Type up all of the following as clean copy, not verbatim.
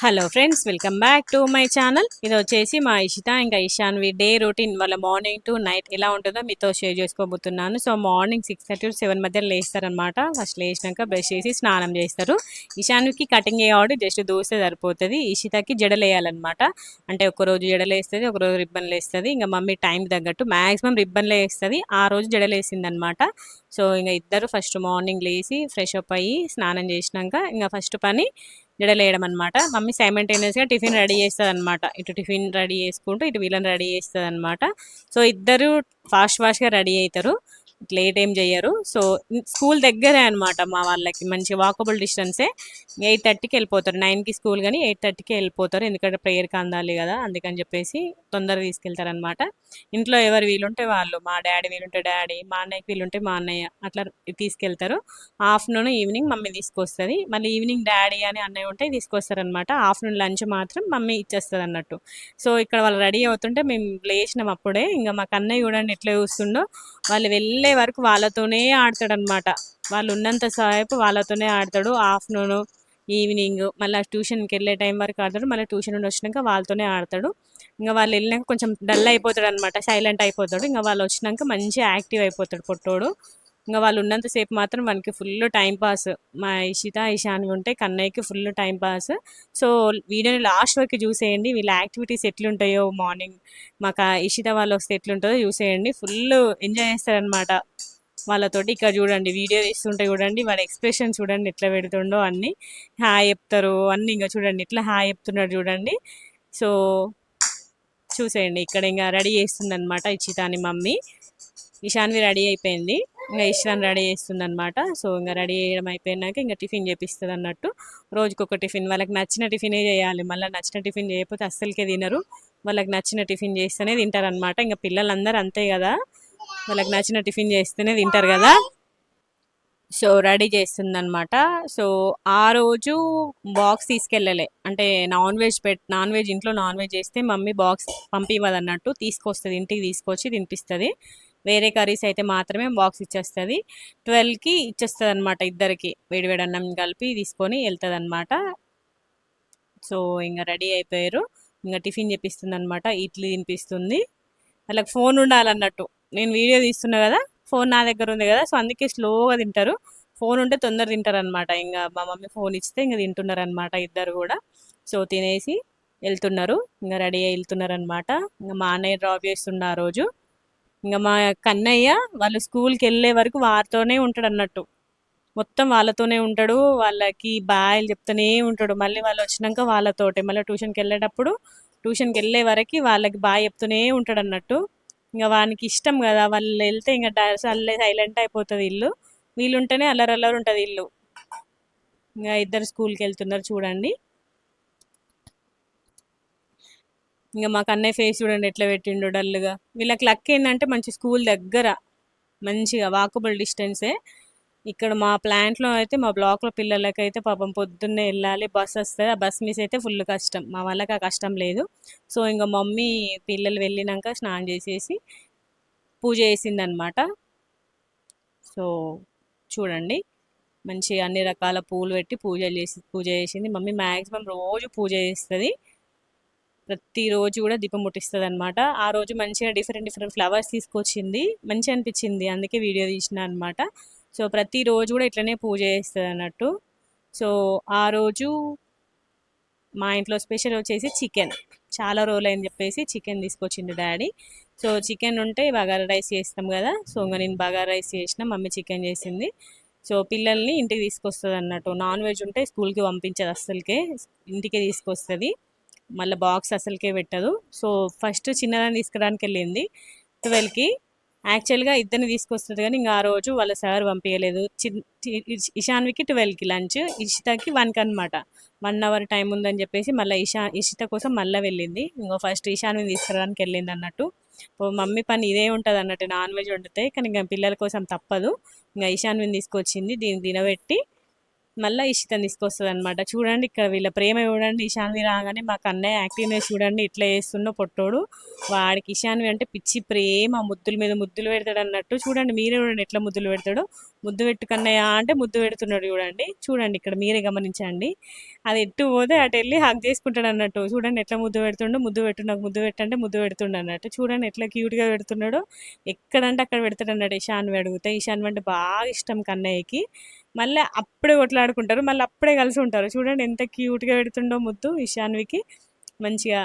Hello friends, welcome back to my channel. ఇది వచ్చేసి మా ఇషిత ఇంకా ఇషాన్వి డే రొటీన్ వాళ్ళ మార్నింగ్ టు నైట్ ఎలా ఉంటుందో మీతో షేర్ చేసుకోబోతున్నాను. సో మార్నింగ్ 6:30 to 7 మధ్య లేస్తారనమాట. ఫస్ట్ లేచినాక బ్రష్ చేసి స్నానం చేస్తారు. ఇషాన్వికి కటింగ్ అయ్యేవాడు జస్ట్ దూస్తే సరిపోతుంది. ఇషితకి జడలు వేయాలన్నమాట. అంటే ఒకరోజు జడలు వేస్తుంది, ఒకరోజు రిబ్బన్లు వేస్తుంది. ఇంకా మమ్మీ టైం తగ్గట్టు మ్యాక్సిమం రిబ్బన్లే వేస్తుంది. ఆ రోజు జడలు వేసింది అనమాట. సో ఇంకా ఇద్దరు ఫస్ట్ మార్నింగ్ లేచి ఫ్రెష్ అప్ అయ్యి స్నానం చేసినాక ఇంకా ఫస్ట్ పని జడలేయడం అనమాట. మమ్మీ సైమల్టేనియస్గా టిఫిన్ రెడీ చేస్తుంది అనమాట. ఇటు టిఫిన్ రెడీ చేసుకుంటూ ఇటు వీళ్ళని రెడీ చేస్తుంది అనమాట. సో ఇద్దరు ఫాస్ట్గా రెడీ అవుతారు, లేట్ ఏం చెయ్యరు. సో స్కూల్ దగ్గరే అనమాట మా వాళ్ళకి, మంచి వాకబుల్ డిస్టెన్సే. 8:30కి వెళ్ళిపోతారు. 9కి స్కూల్ కానీ 8:30కి వెళ్ళిపోతారు, ఎందుకంటే ప్రేయర్కి అందాలి కదా, అందుకని చెప్పేసి తొందరగా తీసుకెళ్తారనమాట. ఇంట్లో ఎవరు వీలుంటే వాళ్ళు, మా డాడీ వీలుంటే డాడీ, మా అన్నయ్యకి వీలుంటే మా అన్నయ్య, అట్లా తీసుకెళ్తారు. ఆఫ్టర్నూన్ ఈవినింగ్ మమ్మీ తీసుకొస్తుంది. మళ్ళీ ఈవినింగ్ డాడీ అని అన్నయ్య ఉంటే తీసుకొస్తారనమాట. ఆఫ్టర్నూన్ లంచ్ మాత్రం మమ్మీ ఇచ్చేస్తుంది అన్నట్టు. సో ఇక్కడ వాళ్ళు రెడీ అవుతుంటే మేము లేచినాం అప్పుడే. ఇంకా మాకు అన్నయ్య చూడండి ఎట్లా చూస్తుండో, వాళ్ళు వెళ్ళే వరకు వాళ్ళతోనే ఆడతాడు అనమాట. వాళ్ళు ఉన్నంత సేపు వాళ్ళతోనే ఆడతాడు. ఆఫ్టర్నూన్ ఈవినింగ్ మళ్ళీ ట్యూషన్కి వెళ్ళే టైం వరకు ఆడతాడు. మళ్ళీ ట్యూషన్ నుండి వచ్చినాక వాళ్ళతోనే ఆడతాడు. ఇంకా వాళ్ళు వెళ్ళినాక కొంచెం డల్ అయిపోతాడు అనమాట, సైలెంట్ అయిపోతాడు. ఇంకా వాళ్ళు వచ్చినాక మంచిగా యాక్టివ్ అయిపోతాడు పొట్టోడు. ఇంకా వాళ్ళు ఉన్నంతసేపు మాత్రం మనకి ఫుల్ టైం పాస్. మా ఇషిత ఇషాన్వి ఉంటే కన్నయ్యకి ఫుల్ టైం పాస్. సో వీడియోని లాస్ట్ వరకు చూసేయండి, వీళ్ళ యాక్టివిటీస్ ఎట్లుంటాయో మార్నింగ్. మాకు ఇషిత వాళ్ళు వస్తే ఎట్లుంటుందో చూసేయండి. ఫుల్ ఎంజాయ్ చేస్తారనమాట వాళ్ళతోటి. ఇక్కడ చూడండి వీడియో తీస్తుంటే చూడండి వాళ్ళ ఎక్స్ప్రెషన్ చూడండి ఎట్లా పెడుతుండో, అన్ని హాయ్ చెప్తారు అన్ని. ఇంకా చూడండి ఇట్లా హాయ్ చెప్తున్నాడు చూడండి. సో చూసేయండి ఇక్కడ ఇంకా రెడీ చేస్తుంది అనమాట ఇషితాని మమ్మీ. ఇషాన్వి రెడీ అయిపోయింది, ఇంకా ఇషాన్ రెడీ చేస్తుంది అనమాట. సో ఇంకా రెడీ చేయడం అయిపోయినాక ఇంకా టిఫిన్ చేపిస్తుంది అన్నట్టు. రోజుకొక టిఫిన్, వాళ్ళకి నచ్చిన టిఫినే చేయాలి. మళ్ళీ నచ్చిన టిఫిన్ చేయకపోతే అస్సలకే తినరు. వాళ్ళకి నచ్చిన టిఫిన్ చేస్తేనే తింటారనమాట. ఇంకా పిల్లలందరూ అంతే కదా, వాళ్ళకి నచ్చిన టిఫిన్ చేస్తేనే తింటారు కదా. సో రెడీ చేస్తుంది అనమాట. సో ఆ రోజు బాక్స్ తీసుకెళ్ళలే, అంటే నాన్ వెజ్ ఇంట్లో నాన్ వెజ్ చేస్తే మమ్మీ బాక్స్ పంపివ్వదు అన్నట్టు, తీసుకొస్తుంది ఇంటికి, తీసుకొచ్చి తినిపిస్తుంది. వేరే కర్రీస్ అయితే మాత్రమే బాక్స్ ఇచ్చేస్తుంది. 12కి ఇచ్చేస్తుంది అనమాట. ఇద్దరికి వేడివేడి అన్నం కలిపి తీసుకొని వెళ్తుంది అనమాట. సో ఇంకా రెడీ అయిపోయారు. ఇంకా టిఫిన్ చేపిస్తుంది అనమాట, ఇడ్లీ తినిపిస్తుంది. వాళ్ళకి ఫోన్ ఉండాలన్నట్టు. నేను వీడియో తీస్తున్నా కదా, ఫోన్ నా దగ్గర ఉంది కదా, సో అందుకే స్లోగా తింటారు. ఫోన్ ఉంటే తొందర తింటారు అనమాట. ఇంకా మా మమ్మీ ఫోన్ ఇస్తే ఇంకా తింటున్నారు అనమాట ఇద్దరు కూడా. సో తినేసి వెళ్తున్నారు, ఇంకా రెడీ అయ్యి వెళ్తున్నారు అనమాట. ఇంకా మా అన్నయ్య డ్రాప్ చేస్తున్న ఆ రోజు. ఇంకా మా కన్నయ్య వాళ్ళు స్కూల్కి వెళ్ళే వరకు వారితోనే ఉంటాడు అన్నట్టు. మొత్తం వాళ్ళతోనే ఉంటాడు, వాళ్ళకి బాయ్లు చెప్తూనే ఉంటాడు. మళ్ళీ వాళ్ళు వచ్చినాక వాళ్ళతోటే మళ్ళీ ట్యూషన్కి వెళ్ళేటప్పుడు, ట్యూషన్కి వెళ్ళే వరకు వాళ్ళకి బాయ్ చెప్తూనే ఉంటాడు అన్నట్టు. ఇంకా వానికి ఇష్టం కదా, వాళ్ళు వెళ్తే ఇంకా సైలెంట్ అయిపోతుంది ఇల్లు. వీళ్ళుంటేనే అల్లరి అల్లరి ఉంటుంది ఇల్లు. ఇంకా ఇద్దరు స్కూల్కి వెళ్తున్నారు చూడండి. ఇంకా మాకు అన్నయ్య ఫేస్ చూడండి ఎట్లా పెట్టిండు డల్గా. వీళ్ళకి లక్ ఏంటంటే మంచి స్కూల్ దగ్గర, మంచిగా వాకబుల్ డిస్టెన్సే. ఇక్కడ మా ప్లాంట్లో అయితే, మా బ్లాక్లో పిల్లలకైతే పాపం పొద్దున్నే వెళ్ళాలి, బస్ వస్తుంది. ఆ బస్ మిస్ అయితే ఫుల్ కష్టం, మా వాళ్ళకి ఆ కష్టం లేదు. సో ఇంకా మమ్మీ పిల్లలు వెళ్ళినాక స్నానం చేసేసి పూజ చేసిందనమాట. సో చూడండి మంచి అన్ని రకాల పూలు పెట్టి పూజ చేసింది మమ్మీ. మ్యాక్సిమం రోజు పూజ చేస్తుంది, ప్రతిరోజు కూడా దీపం ముట్టిస్తుంది అనమాట. ఆ రోజు మంచిగా డిఫరెంట్ డిఫరెంట్ ఫ్లవర్స్ తీసుకొచ్చింది, మంచిగా అనిపించింది, అందుకే వీడియో తీసిన అనమాట. సో ప్రతిరోజు కూడా ఇట్లనే పూజ చేస్తుంది అన్నట్టు. సో ఆ రోజు మా ఇంట్లో స్పెషల్ వచ్చేసి చికెన్. చాలా రోజులు అని చెప్పేసి చికెన్ తీసుకొచ్చింది డాడీ. సో చికెన్ ఉంటే బగారా రైస్ చేస్తాం కదా, సో ఇంకా నేను బగారా రైస్ చేసిన, మమ్మీ చికెన్ చేసింది. సో పిల్లల్ని ఇంటికి తీసుకొస్తుంది అన్నట్టు. నాన్ వెజ్ ఉంటే స్కూల్కి పంపించదు అస్సలకే, ఇంటికే తీసుకొస్తుంది. మళ్ళీ బాక్స్ అసలుకే పెట్టదు. సో ఫస్ట్ చిన్నదాన్ని తీసుకురావడానికి వెళ్ళింది 12కి. యాక్చువల్గా ఇద్దరిని తీసుకొస్తుంది కానీ ఇంకా ఆ రోజు వాళ్ళ సార్ పంపించలేదు. ఇషాన్వికి 12కి లంచ్, ఇషితకి 1కి అనమాట. 1 అవర్ టైం ఉందని చెప్పేసి మళ్ళీ ఇషిత కోసం మళ్ళీ వెళ్ళింది. ఇంకో ఫస్ట్ ఇషాన్విని తీసుకురావడానికి వెళ్ళింది అన్నట్టు. మమ్మీ పని ఇదే ఉంటుంది అన్నట్టు, నాన్ వెజ్ వండితే. కానీ ఇంకా పిల్లల కోసం తప్పదు. ఇంకా ఇషాన్విని తీసుకొచ్చింది, దీన్ని తినబెట్టి మళ్ళీ ఇషితని తీసుకొస్తుంది అనమాట. చూడండి ఇక్కడ వీళ్ళ ప్రేమ చూడండి. ఇషాన్వి రాగానే మా కన్నయ్య యాక్టివ్నెస్ చూడండి ఇట్లా చేస్తున్నో పొట్టోడు. వాడికి ఇషాన్వి అంటే పిచ్చి ప్రేమ, ముద్దుల మీద ముద్దులు పెడతాడు అన్నట్టు. చూడండి మీరే చూడండి ఎట్లా ముద్దులు పెడతాడు. ముద్దు పెట్టు కన్నయ్య అంటే ముద్దు పెడుతున్నాడు చూడండి. చూడండి ఇక్కడ మీరే గమనించండి. అది ఎట్టు పోతే అటు వెళ్ళి హగ్ చేసుకుంటాడు అన్నట్టు. చూడండి ఎట్లా ముద్దు పెడుతుండో. ముద్దు పెట్టు నాకు ముద్దు పెట్టంటే ముద్దు పెడుతుండ అన్నట్టు. చూడండి ఎట్లా క్యూట్గా పెడుతున్నాడో. ఎక్కడంటే అక్కడ పెడతాడు అన్నట్టు. ఇషాన్వి అడిగితే ఇషాన్వి అంటే బాగా ఇష్టం కన్నయ్యకి. మళ్ళీ అప్పుడే కొట్లాడుకుంటారు, మళ్ళీ అప్పుడే కలిసి ఉంటారు. చూడండి ఎంత క్యూట్గా పెడుతుండో ముద్దు ఇషాన్వికి. మంచిగా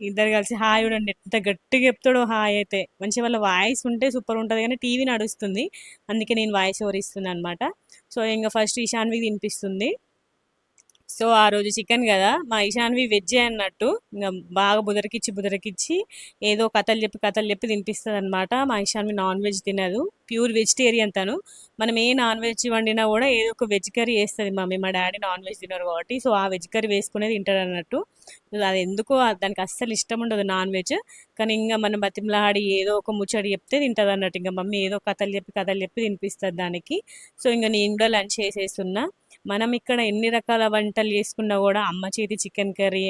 ఇద్దరు కలిసి హాయ్ చూడండి ఎంత గట్టిగా చెప్తాడో హాయ్ అయితే. మంచిగా వాళ్ళ వాయిస్ ఉంటే సూపర్ ఉంటుంది, కానీ టీవీ నడుస్తుంది అందుకే నేను వాయిస్ ఓవర్ ఇస్తున్నాను అనమాట. సో ఇంకా ఫస్ట్ ఇషాన్వికి తినిపిస్తుంది. సో ఆ రోజు చికెన్ కదా, మా ఇషాన్వి వెజ్జే అన్నట్టు. ఇంకా బాగా బుదరకిచ్చి ఏదో కథలు చెప్పి తినిపిస్తుంది అనమాట. మా ఇషాన్వి నాన్ వెజ్ తినదు, ప్యూర్ వెజిటేరియన్ తను. మనం ఏ నాన్ వెజ్ వండినా కూడా ఏదో ఒక వెజ్ కర్రీ వేస్తుంది మమ్మీ. మా డాడీ నాన్ వెజ్ తినరు కాబట్టి సో ఆ వెజ్ కర్రీ వేసుకునేది తింటాడు అన్నట్టు. అది ఎందుకో దానికి అస్సలు ఇష్టం ఉండదు నాన్ వెజ్. కానీ ఇంకా మనం బతిమలాడి ఏదో ఒక ముచ్చడి చెప్తే తింటుంది అన్నట్టు. ఇంకా మమ్మీ ఏదో కథలు చెప్పి తినిపిస్తుంది దానికి. సో ఇంకా నేను కూడా లంచ్ చేసేస్తున్నా. మనం ఇక్కడ ఎన్ని రకాల వంటలు చేసుకున్నా కూడా అమ్మ చేతి చికెన్ కర్రీ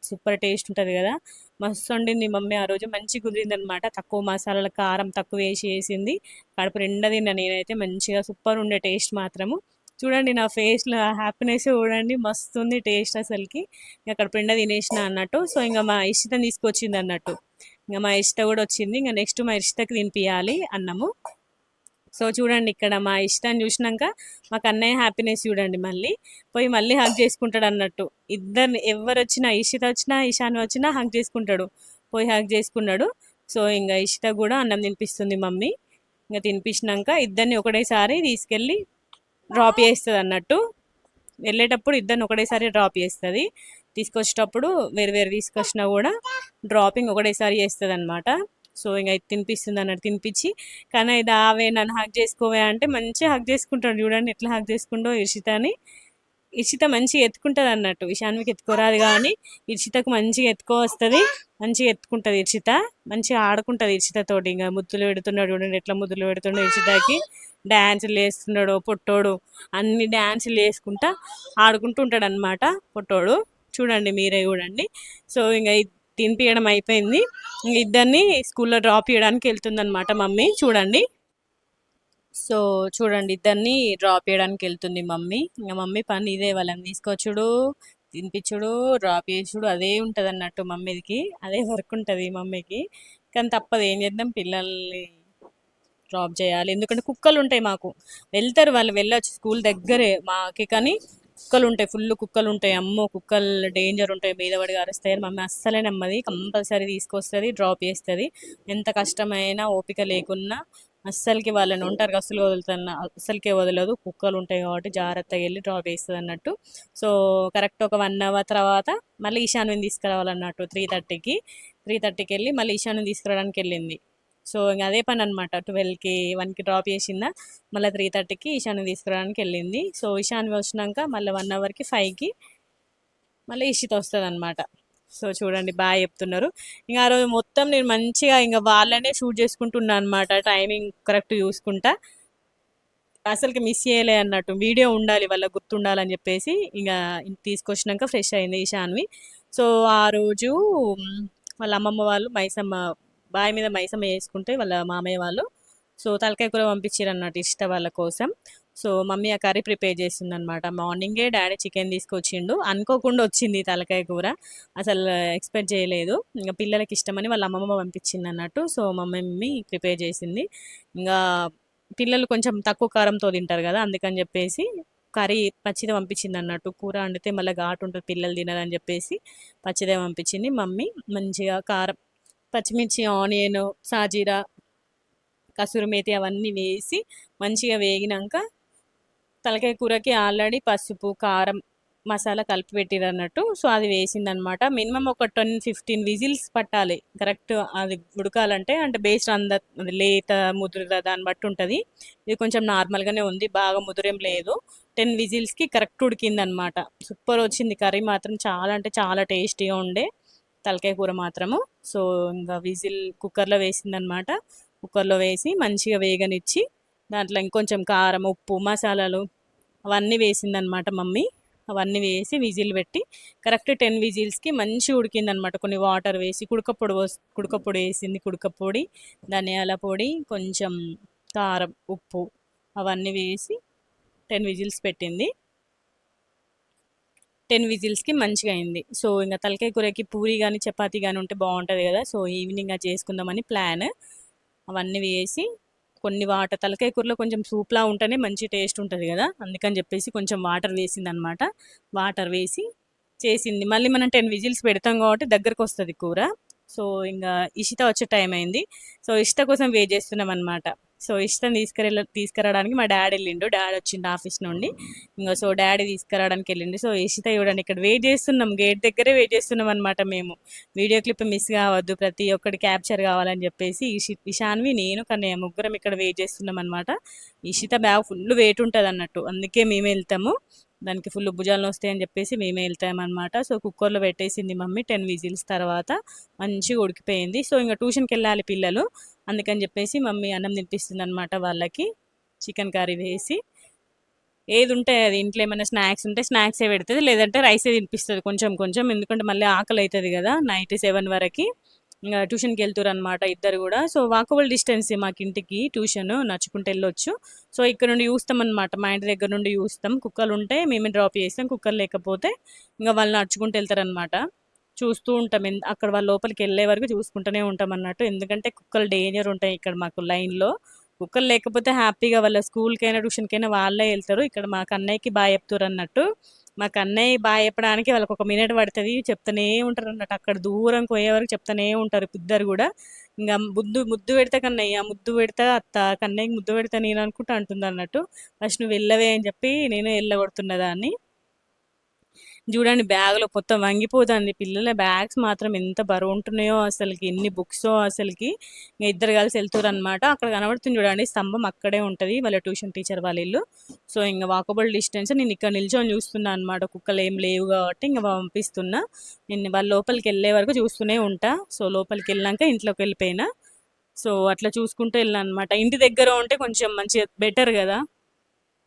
సూపర్ టేస్ట్ ఉంటుంది కదా. మస్తు వండింది మమ్మీ ఆ రోజు, మంచి కుదిరింది అనమాట. తక్కువ మసాలాల కారం తక్కువ వేసి వేసింది. కడుపు నిండా తిన్నా నేనైతే. మంచిగా సూపర్ ఉండే టేస్ట్ మాత్రము. చూడండి నా ఫేస్లో హ్యాపీనెస్ చూడండి, మస్తు ఉంది టేస్ట్ అసలుకి. ఇంకా కడుపు నిండా తినేసిన అన్నట్టు. సో ఇంకా మా ఇష్టం తీసుకొచ్చింది అన్నట్టు. ఇంకా మా ఇష్ట కూడా వచ్చింది. ఇంకా నెక్స్ట్ మా ఇష్టకి తినిపియాలి అన్నము. సో చూడండి ఇక్కడ మా ఇష్టాన్ని చూసినాక మాకు అన్నయ్య హ్యాపీనెస్ చూడండి. మళ్ళీ హగ్ చేసుకుంటాడు అన్నట్టు. ఇద్దరిని ఎవరు వచ్చినా, ఇషిత వచ్చినా ఇషాన్ వచ్చినా హగ్ చేసుకుంటాడు. పోయి హగ్ చేసుకున్నాడు. సో ఇంకా ఇషిత కూడా అన్నం తినిపిస్తుంది మమ్మీ. ఇంకా తినిపించినాక ఇద్దరిని ఒకటేసారి తీసుకెళ్ళి డ్రాప్ చేస్తుంది అన్నట్టు. వెళ్ళేటప్పుడు ఇద్దరిని ఒకటేసారి డ్రాప్ చేస్తుంది, తీసుకొచ్చేటప్పుడు వేరు వేరు తీసుకొచ్చినా కూడా డ్రాపింగ్ ఒకటేసారి చేస్తుంది అనమాట. సో ఇంకా ఇది తినిపిస్తుంది అన్నట్టు. తినిపించి కానీ ఇది ఆవే నన్ను హగ్ చేసుకోవే అంటే మంచిగా హగ్ చేసుకుంటాడు. చూడండి ఎట్లా హగ్ చేసుకుంటో ఇషితని. ఇషిత మంచిగా ఎత్తుకుంటుంది అన్నట్టు. ఇషాన్వికి ఎత్తుకోరాదు కానీ ఇషితకు మంచిగా ఎత్తుకో వస్తుంది, మంచిగా ఎత్తుకుంటుంది ఇషిత. మంచిగా ఆడుకుంటుంది ఇషితతోటి. ఇంకా ముద్దులు పెడుతున్నాడు చూడండి ఎట్లా ముద్దులు పెడుతున్నాడు ఇషితకి. డ్యాన్సులు వేస్తున్నాడు పొట్టోడు. అన్ని డ్యాన్సులు వేసుకుంటా ఆడుకుంటూ ఉంటాడు అనమాట పొట్టోడు. చూడండి మీరే చూడండి. సో ఇంకా తినిపించడం అయిపోయింది. ఇంక ఇద్దరిని స్కూల్లో డ్రాప్ చేయడానికి వెళ్తుంది అనమాట మమ్మీ. చూడండి. సో చూడండి ఇద్దరిని డ్రాప్ చేయడానికి వెళ్తుంది మమ్మీ. ఇంకా మమ్మీ పని ఇదే, వాళ్ళని తీసుకొచ్చుడు, తినిపించుడు, డ్రాప్ చేసుడు అదే ఉంటుంది అన్నట్టు. మమ్మీకి అదే వర్క్ ఉంటుంది మమ్మీకి. కానీ తప్పదు, ఏం చేద్దాం, పిల్లల్ని డ్రాప్ చేయాలి. ఎందుకంటే కుక్కలు ఉంటాయి మాకు. వెళ్తారు వాళ్ళు, వెళ్ళొచ్చు స్కూల్ దగ్గరే మాకి, కానీ కుక్కలు ఉంటాయి, ఫుల్ కుక్కలు ఉంటాయి. అమ్మో కుక్కలు డేంజర్ ఉంటాయి, మీద పడి అరుస్తాయి. మమ్మీ అస్సలే నమ్మది, కంపల్సరీ తీసుకొస్తుంది, డ్రాప్ చేస్తుంది. ఎంత కష్టమైనా ఓపిక లేకున్నా అస్సలకి వాళ్ళని ఉంటారు అస్సలు వదులుతున్నా అస్సలకే వదలదు. కుక్కలు ఉంటాయి కాబట్టి జాగ్రత్తగా వెళ్ళి డ్రాప్ చేస్తుంది అన్నట్టు. సో కరెక్ట్ ఒక 1 అవర్ తర్వాత మళ్ళీ ఈశాన్విని తీసుకురావాలన్నట్టు. 3:30కి వెళ్ళి మళ్ళీ ఈశాన్విని తీసుకురావడానికి వెళ్ళింది. సో ఇంకా అదే పని అనమాట. 12కి 1కి డ్రాప్ చేసిందా, మళ్ళీ 3:30కి ఈశాన్వి తీసుకురావడానికి వెళ్ళింది. సో ఈశాన్వి వచ్చినాక మళ్ళీ 1 అవర్కి 5కి మళ్ళీ ఇషిత వస్తుంది అనమాట. సో చూడండి బాగా చెప్తున్నారు. ఇంకా ఆ రోజు మొత్తం నేను మంచిగా ఇంకా వాళ్ళనే షూట్ చేసుకుంటున్నా అనమాట, టైమింగ్ కరెక్ట్ చూసుకుంటా. అసలుకి మిస్ చేయలే అన్నట్టు. వీడియో ఉండాలి వాళ్ళకి గుర్తుండాలని చెప్పేసి ఇంకా తీసుకొచ్చినాక ఫ్రెష్ అయింది ఈశాన్వి. సో ఆ రోజు వాళ్ళ అమ్మమ్మ వాళ్ళు మైసమ్మ బావి మీద మైసమ్మ వేసుకుంటే వాళ్ళ మామయ్య వాళ్ళు సో తలకాయ కూర పంపించారు అన్నట్టు ఇష్ట వాళ్ళ కోసం. సో మమ్మీ ఆ కర్రీ ప్రిపేర్ చేసింది అనమాట. మార్నింగే డాడీ చికెన్ తీసుకొచ్చిండు, అనుకోకుండా వచ్చింది తలకాయ కూర, అసలు ఎక్స్పెక్ట్ చేయలేదు. ఇంకా పిల్లలకి ఇష్టమని వాళ్ళ అమ్మమ్మ పంపించింది అన్నట్టు. సో మమ్మీ ప్రిపేర్ చేసింది. ఇంకా పిల్లలు కొంచెం తక్కువ కారంతో తింటారు కదా, అందుకని చెప్పేసి కర్రీ పచ్చిదే పంపించింది అన్నట్టు. కూర వండితే మళ్ళీ ఘాటు ఉంటుంది, పిల్లలు తినరని చెప్పేసి పచ్చిదే పంపించింది మమ్మీ. మంచిగా కారం, పచ్చిమిర్చి, ఆనియన్, సాజీరా, కసూరి మేతి అవన్నీ వేసి మంచిగా వేగినాక తలకాయ కూరకి ఆల్రెడీ పసుపు, కారం, మసాలా కలిపి పెట్టిరు అన్నట్టు. సో అది వేసిందనమాట. మినిమం ఒక 10-15 విజిల్స్ పట్టాలి కరెక్ట్ అది ఉడకాలంటే. అంటే బేస్డ్ అది లేత ముదురుదా దాన్ని బట్టి ఉంటుంది. ఇది కొంచెం నార్మల్గానే ఉంది, బాగా ముదురేం లేదు. 10 విజిల్స్కి కరెక్ట్ ఉడికిందనమాట. సూపర్ వచ్చింది కర్రీ మాత్రం, చాలా అంటే చాలా టేస్టీగా ఉండే తలకాయ కూర మాత్రము. సో ఇంకా విజిల్ కుక్కర్లో వేసిందనమాట. కుక్కర్లో వేసి మంచిగా వేగనిచ్చి దాంట్లో ఇంకొంచెం కారం, ఉప్పు, మసాలాలు అవన్నీ వేసిందనమాట మమ్మీ. అవన్నీ వేసి విజిల్ పెట్టి కరెక్ట్ 10 విజిల్స్కి మంచిగా ఉడికిందనమాట. కొన్ని వాటర్ వేసి కుడకపొడి వేసింది, కుడకపొడి, ధనియాల పొడి, కొంచెం కారం, ఉప్పు అవన్నీ వేసి 10 విజిల్స్ పెట్టింది. 10 విజిల్స్కి మంచిగా అయింది. సో ఇంకా తలకాయ కూరకి పూరి కానీ చపాతీ కానీ ఉంటే బాగుంటుంది కదా. సో ఈవినింగ్ అది చేసుకుందామని ప్లాన్. అవన్నీ వేసి కొన్ని వాటర్, తలకాయ కూరలో కొంచెం సూప్లా ఉంటేనే మంచి టేస్ట్ ఉంటుంది కదా, అందుకని చెప్పేసి కొంచెం వాటర్ వేసింది అనమాట. వాటర్ వేసి చేసింది. మళ్ళీ మనం 10 విజిల్స్ పెడతాం కాబట్టి దగ్గరకు వస్తుంది కూర. సో ఇంకా ఇషిత వచ్చే టైం అయింది. సో ఇషిత కోసం వెయిట్ చేస్తున్నాం అనమాట. సో ఇష్టం తీసుకురావడానికి మా డాడీ వెళ్ళిండు. డాడీ వచ్చిండు ఆఫీస్ నుండి. ఇంకా సో డాడీ తీసుకురావడానికి వెళ్ళిండు. సో ఇషిత ఇవ్వడానికి ఇక్కడ వెయిట్ చేస్తున్నాం, గేట్ దగ్గరే వెయిట్ చేస్తున్నాం అనమాట. మేము వీడియో క్లిప్ మిస్ కావద్దు, ప్రతి ఒక్కటి క్యాప్చర్ కావాలని చెప్పేసి ఇషాన్వి, నేను కన్నయ్య ముగ్గురం ఇక్కడ వెయిట్ చేస్తున్నాం అనమాట. ఇషిత బ్యాగ్ ఫుల్ వెయిట్ ఉంటుంది అన్నట్టు, అందుకే మేమే వెళ్తాము. దానికి ఫుల్ భుజాలు వస్తాయని చెప్పేసి మేమే వెళ్తామన్నమాట. సో కుక్కర్లో పెట్టేసింది మమ్మీ. 10 విజిల్స్ తర్వాత మంచిగా ఉడికిపోయింది. సో ఇంకా ట్యూషన్కి వెళ్ళాలి పిల్లలు, అందుకని చెప్పేసి మమ్మీ అన్నం తినిపిస్తుంది అనమాట వాళ్ళకి. చికెన్ కర్రీ వేసి ఏది ఉంటే అది, ఇంట్లో ఏమైనా స్నాక్స్ ఉంటే స్నాక్సే పెడుతుంది, లేదంటే రైసే తినిపిస్తుంది కొంచెం కొంచెం. ఎందుకంటే మళ్ళీ ఆకలి అవుతుంది కదా నైట్ 7 వరకు. ఇంకా ట్యూషన్కి వెళ్తారు అనమాట ఇద్దరు కూడా. సో వాకబుల్ డిస్టెన్స్ మాకు ఇంటికి ట్యూషన్, నడుచుకుంటూ వెళ్ళొచ్చు. సో ఇక్కడ నుండి చూస్తాం అనమాట, మా ఇంటి దగ్గర నుండి చూస్తాం. కుక్కలు ఉంటే మేమే డ్రాప్ చేస్తాం, కుక్కలు లేకపోతే ఇంకా వాళ్ళు నడుచుకుంటూ వెళ్తారనమాట. చూస్తూ ఉంటాం, అక్కడ వాళ్ళ లోపలికి వెళ్ళే వరకు చూసుకుంటూనే ఉంటాం అన్నట్టు. ఎందుకంటే కుక్కలు డేంజర్ ఉంటాయి ఇక్కడ మాకు లైన్లో. కుక్కలు లేకపోతే హ్యాపీగా వాళ్ళ స్కూల్కైనా ట్యూషన్కైనా వాళ్ళే వెళ్తారు. ఇక్కడ మా కన్నయ్యకి బాగా చెప్తారు అన్నట్టు. మా కన్నయ్య బాగా చెప్పడానికి వాళ్ళకి 1 మినిట్ పడుతుంది, చెప్తానే ఉంటారు అన్నట్టు. అక్కడ దూరం పోయే వరకు చెప్తానే ఉంటారు ఇద్దరు కూడా. ఇంకా ముద్దు పెడతా కన్నయ్య, ముద్దు పెడతా అత్త, కన్నయ్యకి ముద్దు పెడతా నేను అనుకుంటా అంటుంది అన్నట్టు. ఫస్ట్ నువ్వు వెళ్ళవే అని చెప్పి నేను వెళ్ళగొడుతున్నదాన్ని. చూడండి బ్యాగ్లో మొత్తం వంగిపోతుంది. పిల్లల బ్యాగ్స్ మాత్రం ఎంత బరువు ఉంటున్నాయో అసలుకి, ఎన్ని బుక్సో అసలుకి. ఇంకా ఇద్దరు కలిసి వెళ్తారు అనమాట. అక్కడ కనబడుతుంది చూడండి స్తంభం, అక్కడే ఉంటుంది వాళ్ళ ట్యూషన్ టీచర్ వాళ్ళ ఇల్లు. సో ఇంకా వాకబుల్ డిస్టెన్స్. నేను ఇక్కడ నిల్చొని చూస్తున్నా అనమాట, కుక్కలు ఏం లేవు కాబట్టి ఇంకా పంపిస్తున్నా. నేను వాళ్ళ లోపలికి వెళ్ళే వరకు చూస్తూనే ఉంటా. సో లోపలికి వెళ్ళాక ఇంట్లోకి వెళ్ళిపోయినా. సో అట్లా చూసుకుంటూ వెళ్ళాను అనమాట. ఇంటి దగ్గర ఉంటే కొంచెం మంచిగా బెటర్ కదా,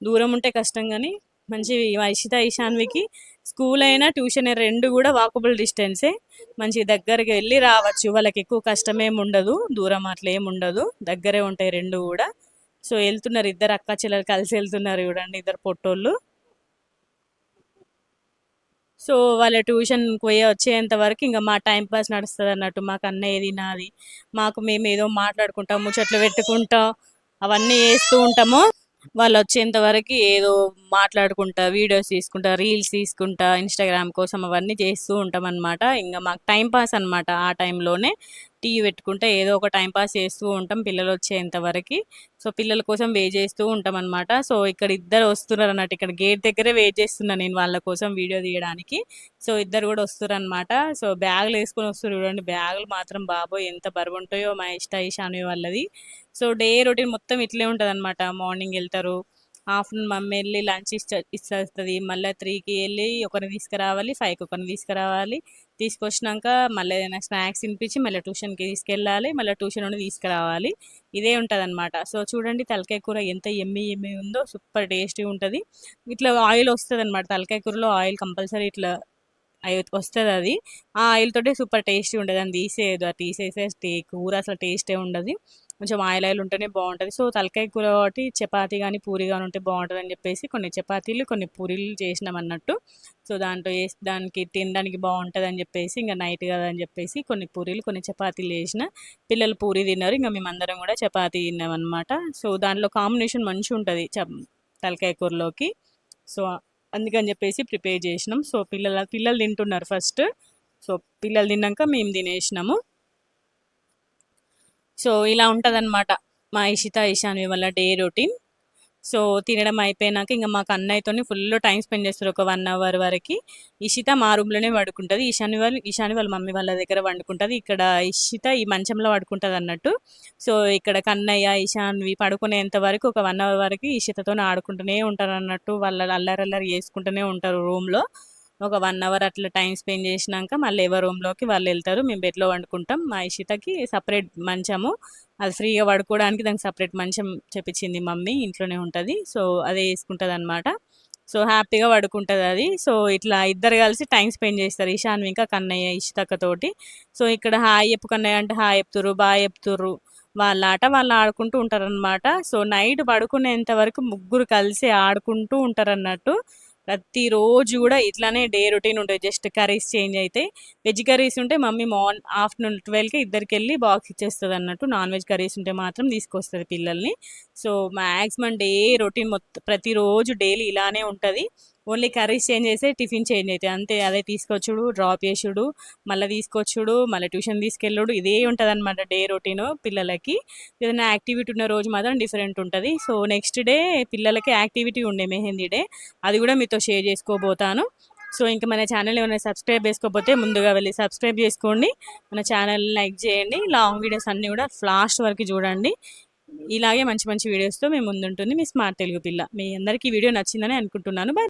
దూరం ఉంటే కష్టం. కానీ మంచి ఇషిత ఇషాన్వికి స్కూల్ అయినా ట్యూషన్ రెండు కూడా వాకబుల్ డిస్టెన్సే. మంచి దగ్గరికి వెళ్ళి రావచ్చు, వాళ్ళకి ఎక్కువ కష్టమేమి ఉండదు, దూరం అట్లా ఏమి ఉండదు, దగ్గరే ఉంటాయి రెండు కూడా. సో వెళ్తున్నారు ఇద్దరు అక్క చెల్లెలు కలిసి వెళ్తున్నారు చూడండి, ఇద్దరు పొట్టోళ్ళు. సో వాళ్ళ ట్యూషన్ పోయి వచ్చేంత వరకు ఇంకా మా టైం పాస్ నడుస్తుంది అన్నట్టు. మాకు అన్నయ్యది నాది, మాకు మేము ఏదో మాట్లాడుకుంటాం, ముచ్చట్లు పెట్టుకుంటాం, అవన్నీ చేస్తూ ఉంటాము. వాళ్ళు వచ్చేంత వరకు ఏదో మాట్లాడుకుంటా, వీడియోస్ తీసుకుంటా, రీల్స్ తీసుకుంటా, ఇన్స్టాగ్రామ్ కోసం అవన్నీ చేస్తూ ఉంటాం అనమాట. ఇంకా మాకు టైం పాస్ అనమాట. ఆ టైంలోనే టీవీ పెట్టుకుంటే ఏదో ఒక టైం పాస్ చేస్తూ ఉంటాం పిల్లలు వచ్చేంత వరకు. సో పిల్లల కోసం వెయిట్ చేస్తూ ఉంటాం అనమాట. సో ఇక్కడ ఇద్దరు వస్తున్నారు అన్నట్టు, ఇక్కడ గేట్ దగ్గరే వెయిట్ చేస్తున్నాను నేను వాళ్ళ కోసం వీడియో తీయడానికి. సో ఇద్దరు కూడా వస్తారు అనమాట. సో బ్యాగులు వేసుకొని వస్తారు చూడండి. బ్యాగులు మాత్రం బాబోయ్ ఎంత బరువు ఉంటాయో మా ఇషాని వాళ్ళది. సో డే రొటీన్ మొత్తం ఇట్లే ఉంటుంది అనమాట. మార్నింగ్ వెళ్తారు, ఆఫ్టర్నూన్ మమ్మీ వెళ్ళి లంచ్ ఇస్తుంది, మళ్ళీ 3కి వెళ్ళి ఒకరిని తీసుకురావాలి, 5కి ఒకరిని తీసుకురావాలి. తీసుకొచ్చినాక మళ్ళీ ఏదైనా స్నాక్స్ తినిపించి మళ్ళీ ట్యూషన్కి తీసుకెళ్ళాలి, మళ్ళీ ట్యూషన్ నుండి తీసుకురావాలి. ఇదే ఉంటుంది అనమాట. సో చూడండి తలకాయ కూర ఎంత ఎమ్మి ఎమ్మి ఉందో, సూపర్ టేస్టీ ఉంటుంది. ఇట్లా ఆయిల్ వస్తుంది అనమాట, తలకాయ కూరలో ఆయిల్ కంపల్సరీ ఇట్లా వస్తుంది అది. ఆ ఆయిల్ తోటి సూపర్ టేస్టీ ఉంటుంది. అని తీసేయదు, అది తీసేసే కూర అసలు టేస్టే ఉండదు. కొంచెం ఆయిల్ ఆయిల్ ఉంటేనే బాగుంటుంది. సో తలకాయ కూర కాబట్టి చపాతీ కానీ పూరి కానీ ఉంటే బాగుంటుంది అని చెప్పేసి కొన్ని చపాతీలు కొన్ని పూరీలు చేసినాం అన్నట్టు. సో దాంట్లో వేసి దానికి తినడానికి బాగుంటుంది అని చెప్పేసి, ఇంకా నైట్ కదా అని చెప్పేసి కొన్ని పూరీలు కొన్ని చపాతీలు చేసిన. పిల్లలు పూరి తిన్నారు, ఇంకా మేమందరం కూడా చపాతీ తిన్నాం అనమాట. సో దాంట్లో కాంబినేషన్ మంచిగా ఉంటుంది తలకాయ కూరలోకి. సో అందుకని చెప్పేసి ప్రిపేర్ చేసినాం. సో పిల్లలు తింటున్నారు ఫస్ట్. సో పిల్లలు తిన్నాక మేము తినేసినాము. సో ఇలా ఉంటుందన్నమాట మా ఇషాన్వి వల్ల డే రొటీన్. సో తినడం అయిపోయినాక ఇంకా మాకు అన్నయ్యతోని ఫుల్ టైం స్పెండ్ చేస్తారు ఒక 1 అవర్ వరకు. ఇషిత మా రూమ్లోనే పడుకుంటుంది, ఇషాని వాళ్ళ మమ్మీ వాళ్ళ దగ్గర వండుకుంటుంది. ఇక్కడ ఇషిత ఈ మంచంలో పడుకుంటుంది అన్నట్టు. సో ఇక్కడ కన్నయ్య ఇషాన్వి పడుకునేంత వరకు ఒక 1 అవర్ వరకు ఇషితతో ఆడుకుంటూనే ఉంటారు అన్నట్టు. వాళ్ళ అల్లరి చేసుకుంటూనే ఉంటారు రూమ్లో. ఒక 1 అవర్ అట్లా టైం స్పెండ్ చేసినాక మళ్ళీ ఎవరి రూమ్లోకి వాళ్ళు వెళ్తారు, మేము బెడ్లో వండుకుంటాం. మా ఇషితకి సపరేట్ మంచము, అది ఫ్రీగా పడుకోవడానికి దానికి సపరేట్ మంచం చెప్పించింది మమ్మీ, ఇంట్లోనే ఉంటుంది. సో అదే వేసుకుంటుంది అనమాట. సో హ్యాపీగా పడుకుంటుంది అది. సో ఇట్లా ఇద్దరు కలిసి టైం స్పెండ్ చేస్తారు ఇషాన్వి ఇంకా కన్నయ్య ఇషితక్క తోటి. సో ఇక్కడ హాయ్ చెప్పు కన్నయ్య అంటే హాయ్ చెప్తుర్రు, బాయ్ చెప్తుర్రు. వాళ్ళ ఆట వాళ్ళు ఆడుకుంటూ ఉంటారనమాట. సో నైట్ పడుకునేంత వరకు ముగ్గురు కలిసి ఆడుకుంటూ ఉంటారన్నట్టు. ప్రతిరోజు కూడా ఇట్లానే డే రొటీన్ ఉంటుంది. జస్ట్ కర్రీస్ చేంజ్ అయితే వెజ్ కర్రీస్ ఉంటే మమ్మీ ఆఫ్టర్నూన్ 12కి ఇద్దరికి వెళ్ళి బాక్స్ ఇచ్చేస్తుంది అన్నట్టు. నాన్ వెజ్ కర్రీస్ ఉంటే మాత్రం తీసుకొస్తుంది పిల్లల్ని. సో మ్యాక్సిమం డే రొటీన్ మొత్తం ప్రతిరోజు డైలీ ఇలానే ఉంటుంది. ఓన్లీ కర్రీస్ చేంజ్ చేస్తే టిఫిన్ చేంజ్ అవుతాయి అంతే. అదే తీసుకొచ్చుడు, డ్రాప్ చేసుడు, మళ్ళీ తీసుకొచ్చుడు, మళ్ళీ ట్యూషన్ తీసుకెళ్ళుడు, ఇదే ఉంటుంది అనమాట డే రొటీన్ పిల్లలకి. ఏదైనా యాక్టివిటీ ఉన్న రోజు మాత్రం డిఫరెంట్ ఉంటుంది. సో నెక్స్ట్ డే పిల్లలకి యాక్టివిటీ ఉండే మెహందీ డే, అది కూడా మీతో షేర్ చేసుకోబోతాను. సో ఇంకా మన ఛానల్ ఏమైనా సబ్స్క్రైబ్ చేసుకోకపోతే ముందుగా వెళ్ళి సబ్స్క్రైబ్ చేసుకోండి. మన ఛానల్ లైక్ చేయండి. లాంగ్ వీడియోస్ అన్నీ కూడా లాస్ట్ వరకు చూడండి. ఇలాగే మంచి మంచి వీడియోస్తో మేము ముందుంటుంది మీ స్మార్ట్ తెలుగు పిల్ల. మీ అందరికీ వీడియో నచ్చిందని అనుకుంటున్నాను. బై.